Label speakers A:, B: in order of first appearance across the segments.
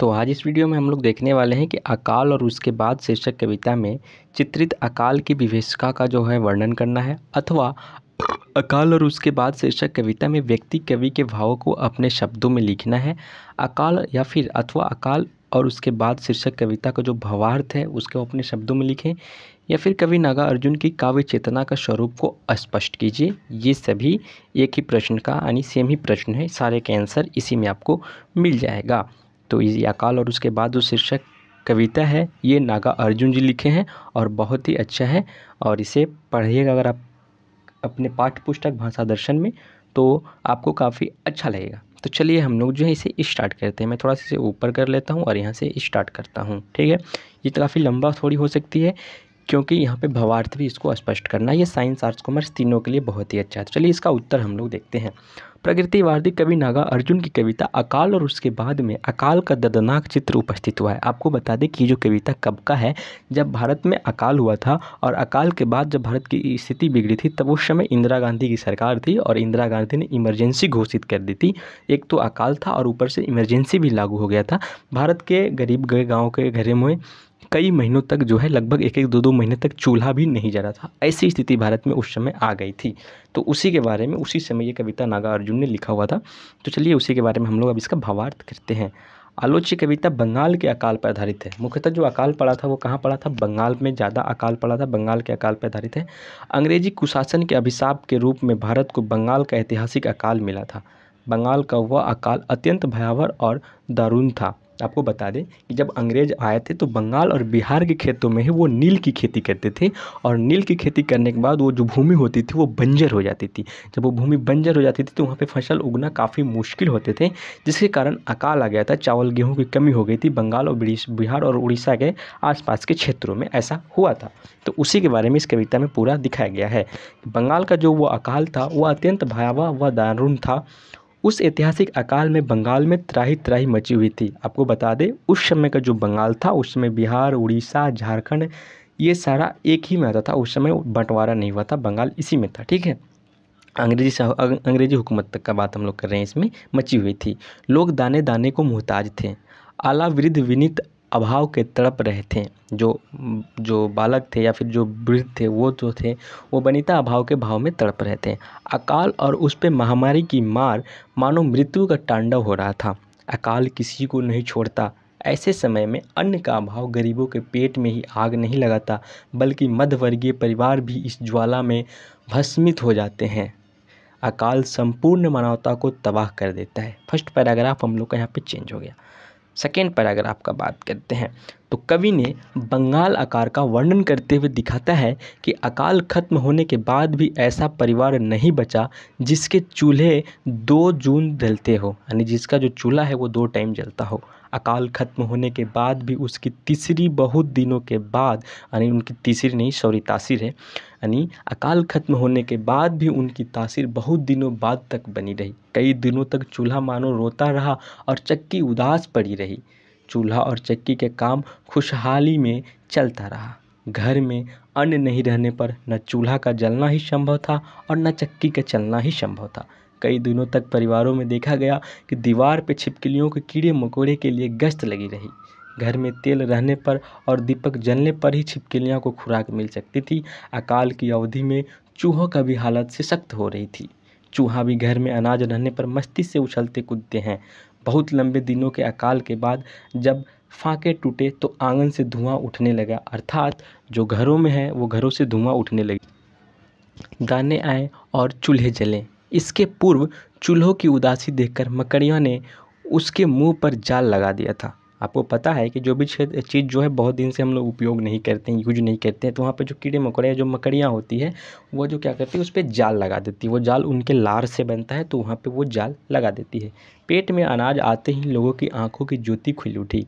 A: तो आज इस वीडियो में हम लोग देखने वाले हैं कि अकाल और उसके बाद शीर्षक कविता में चित्रित अकाल की विभीषिका का जो है वर्णन करना है, अथवा अकाल और उसके बाद शीर्षक कविता में व्यक्ति कवि के भावों को अपने शब्दों में लिखना है। अकाल या फिर अथवा अकाल और उसके बाद शीर्षक कविता का जो भावार्थ है उसको अपने शब्दों में लिखें, या फिर कवि नागार्जुन की काव्य चेतना का स्वरूप को स्पष्ट कीजिए। ये सभी एक ही प्रश्न का यानी सेम ही प्रश्न है, सारे के आंसर इसी में आपको मिल जाएगा। तो ये अकाल और उसके बाद जो शीर्षक कविता है ये नागार्जुन जी लिखे हैं और बहुत ही अच्छा है, और इसे पढ़िएगा अगर आप अपने पाठ्य पुस्तक भाषा दर्शन में तो आपको काफ़ी अच्छा लगेगा। तो चलिए हम लोग जो है इसे स्टार्ट करते हैं। मैं थोड़ा सा इसे ऊपर कर लेता हूँ और यहाँ से स्टार्ट करता हूँ, ठीक है। ये तो काफ़ी लंबा थोड़ी हो सकती है क्योंकि यहाँ पे भावार्थ भी इसको स्पष्ट करना है। ये साइंस आर्ट्स कॉमर्स तीनों के लिए बहुत ही अच्छा है। तो चलिए इसका उत्तर हम लोग देखते हैं। प्रकृतिवादी कवि नागार्जुन की कविता अकाल और उसके बाद में अकाल का दर्दनाक चित्र उपस्थित हुआ है। आपको बता दें कि जो कविता कब का है, जब भारत में अकाल हुआ था, और अकाल के बाद जब भारत की स्थिति बिगड़ी थी तब उस समय इंदिरा गांधी की सरकार थी और इंदिरा गांधी ने इमरजेंसी घोषित कर दी थी। एक तो अकाल था और ऊपर से इमरजेंसी भी लागू हो गया था। भारत के गरीब गाँव के घरों में कई महीनों तक जो है लगभग एक दो दो महीने तक चूल्हा भी नहीं जला था। ऐसी स्थिति भारत में उस समय आ गई थी। तो उसी के बारे में उसी समय ये कविता नागार्जुन ने लिखा हुआ था। तो चलिए उसी के बारे में हम लोग अब इसका भावार्थ करते हैं। आलोच्य कविता बंगाल के अकाल पर आधारित है। मुख्यतः जो अकाल पड़ा था वो कहाँ पड़ा था? बंगाल में ज़्यादा अकाल पड़ा था, बंगाल के अकाल पर आधारित है। अंग्रेजी कुशासन के अभिशाप के रूप में भारत को बंगाल का ऐतिहासिक अकाल मिला था। बंगाल का वह अकाल अत्यंत भयावह और दारुण था। आपको बता दें कि जब अंग्रेज आए थे तो बंगाल और बिहार के खेतों में ही वो नील की खेती करते थे, और नील की खेती करने के बाद वो जो भूमि होती थी वो बंजर हो जाती थी। जब वो भूमि बंजर हो जाती थी तो वहाँ पे फसल उगना काफ़ी मुश्किल होते थे, जिसके कारण अकाल आ गया था। चावल गेहूँ की कमी हो गई थी। बंगाल और बिहार और उड़ीसा के आसपास के क्षेत्रों में ऐसा हुआ था। तो उसी के बारे में इस कविता में पूरा दिखाया गया है। बंगाल का जो वो अकाल था वो अत्यंत भयावह व दारुण था। उस ऐतिहासिक अकाल में बंगाल में त्राही त्राही मची हुई थी। आपको बता दें उस समय का जो बंगाल था उस समय बिहार, उड़ीसा, झारखंड ये सारा एक ही में आता था। उस समय बंटवारा नहीं हुआ था, बंगाल इसी में था, ठीक है। अंग्रेजी हुकूमत तक का बात हम लोग कर रहे हैं, इसमें मची हुई थी। लोग दाने दाने को मोहताज थे। आला वृद्ध विनीत अभाव के तड़प रहे थे। जो बालक थे या फिर जो वृद्ध थे वो जो थे वो बनीता अभाव के भाव में तड़प रहे थे। अकाल और उस पे महामारी की मार मानो मृत्यु का तांडव हो रहा था। अकाल किसी को नहीं छोड़ता। ऐसे समय में अन्न का अभाव गरीबों के पेट में ही आग नहीं लगाता, बल्कि मध्यवर्गीय परिवार भी इस ज्वाला में भस्मित हो जाते हैं। अकाल संपूर्ण मानवता को तबाह कर देता है। फर्स्ट पैराग्राफ हम लोग का यहाँ पे चेंज हो गया। सेकेंड पैराग्राफ का बात करते हैं तो कवि ने बंगाल अकाल का वर्णन करते हुए दिखाता है कि अकाल खत्म होने के बाद भी ऐसा परिवार नहीं बचा जिसके चूल्हे 2 जून जलते हो, यानी जिसका जो चूल्हा है वो 2 टाइम जलता हो। अकाल खत्म होने के बाद भी उसकी तीसरी बहुत दिनों के बाद, यानी उनकी तीसरी नहीं सॉरी तासीर है, यानी अकाल खत्म होने के बाद भी उनकी तासीर बहुत दिनों बाद तक बनी रही। कई दिनों तक चूल्हा मानो रोता रहा और चक्की उदास पड़ी रही। चूल्हा और चक्की के काम खुशहाली में चलता रहा। घर में अन्न नहीं रहने पर न चूल्हा का जलना ही संभव था और न चक्की का चलना ही संभव था। कई दिनों तक परिवारों में देखा गया कि दीवार पे छिपकलियों के कीड़े मकोड़े के लिए गश्त लगी रही। घर में तेल रहने पर और दीपक जलने पर ही छिपकलियों को खुराक मिल सकती थी। अकाल की अवधि में चूहों का भी हालत से सख्त हो रही थी। चूहा भी घर में अनाज रहने पर मस्ती से उछलते कूदते हैं। बहुत लंबे दिनों के अकाल के बाद जब फाके टूटे तो आंगन से धुआं उठने लगा, अर्थात जो घरों में है वो घरों से धुआं उठने लगी। दाने आए और चूल्हे जले। इसके पूर्व चूल्हों की उदासी देखकर मकड़ियों ने उसके मुंह पर जाल लगा दिया था। आपको पता है कि जो भी चीज़ जो है बहुत दिन से हम लोग उपयोग नहीं करते हैं, यूज नहीं करते हैं, तो वहाँ पे जो कीड़े मकोड़े जो मकड़ियाँ होती है वो जो क्या करती है उस पर जाल लगा देती है। वो जाल उनके लार से बनता है तो वहाँ पे वो जाल लगा देती है। पेट में अनाज आते ही लोगों की आंखों की ज्योति खुल उठी।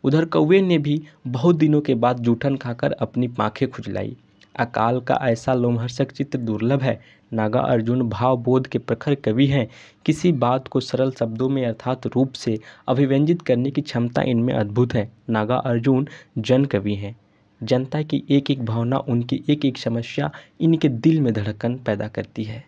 A: उधर कौवे ने भी बहुत दिनों के बाद जूठन खाकर अपनी पाँखें खुजलाई। अकाल का ऐसा लोमहर्षक चित्र दुर्लभ है। नागार्जुन भाव बोध के प्रखर कवि हैं। किसी बात को सरल शब्दों में अर्थात रूप से अभिव्यंजित करने की क्षमता इनमें अद्भुत है। नागार्जुन जन कवि हैं। जनता की एक एक भावना, उनकी एक एक समस्या इनके दिल में धड़कन पैदा करती है।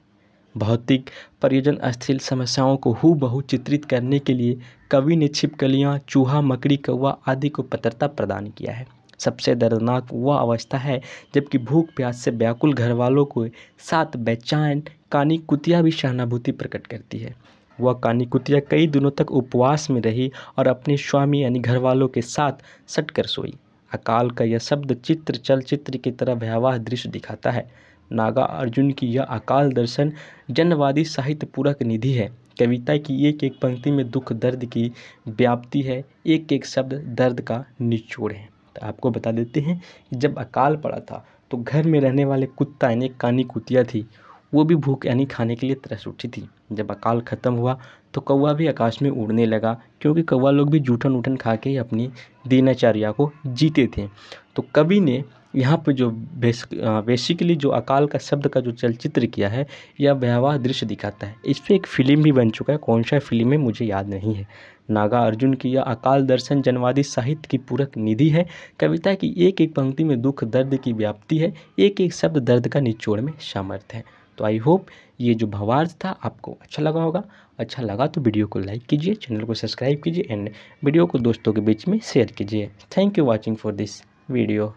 A: भौतिक पर्यटन समस्याओं को हूबहू चित्रित करने के लिए कवि ने छिपकलियाँ, चूहा, मकड़ी, कौवा आदि को पात्रता प्रदान किया है। सबसे दर्दनाक वह अवस्था है जबकि भूख प्यास से व्याकुल घरवालों को साथ बेचैन कानी कुतिया भी सहानुभूति प्रकट करती है। वह कानी कुतिया कई दिनों तक उपवास में रही और अपने स्वामी यानी घरवालों के साथ सटकर सोई। अकाल का यह शब्द चित्र चलचित्र की तरह भयावह दृश्य दिखाता है। नागा अर्जुन की यह अकाल दर्शन जनवादी साहित्य पूरक निधि है। कविता की एक एक पंक्ति में दुख दर्द की व्याप्ति है, एक एक शब्द दर्द का निचोड़ है। तो आपको बता देते हैं कि जब अकाल पड़ा था तो घर में रहने वाले कुत्ता यानी कानी कुतिया थी, वो भी भूख यानी खाने के लिए तरस उठी थी। जब अकाल ख़त्म हुआ तो कौवा भी आकाश में उड़ने लगा, क्योंकि कौवा लोग भी जूठन उठन खा के अपनी दिनचर्या को जीते थे। तो कवि ने यहाँ पे जो बेसिकली जो अकाल का शब्द का जो चलचित्र किया है, यह भयावह दृश्य दिखाता है। इस पे एक फ़िल्म भी बन चुका है, कौन सा फ़िल्म है मुझे याद नहीं है। नागा अर्जुन की यह अकाल दर्शन जनवादी साहित्य की पूरक निधि है। कविता की एक एक पंक्ति में दुख दर्द की व्याप्ति है, एक एक शब्द दर्द का निचोड़ में सामर्थ्य है। तो आई होप ये जो भावार्थ था आपको अच्छा लगा होगा। अच्छा लगा तो वीडियो को लाइक कीजिए, चैनल को सब्सक्राइब कीजिए एंड वीडियो को दोस्तों के बीच में शेयर कीजिए। Thank you watching for this video.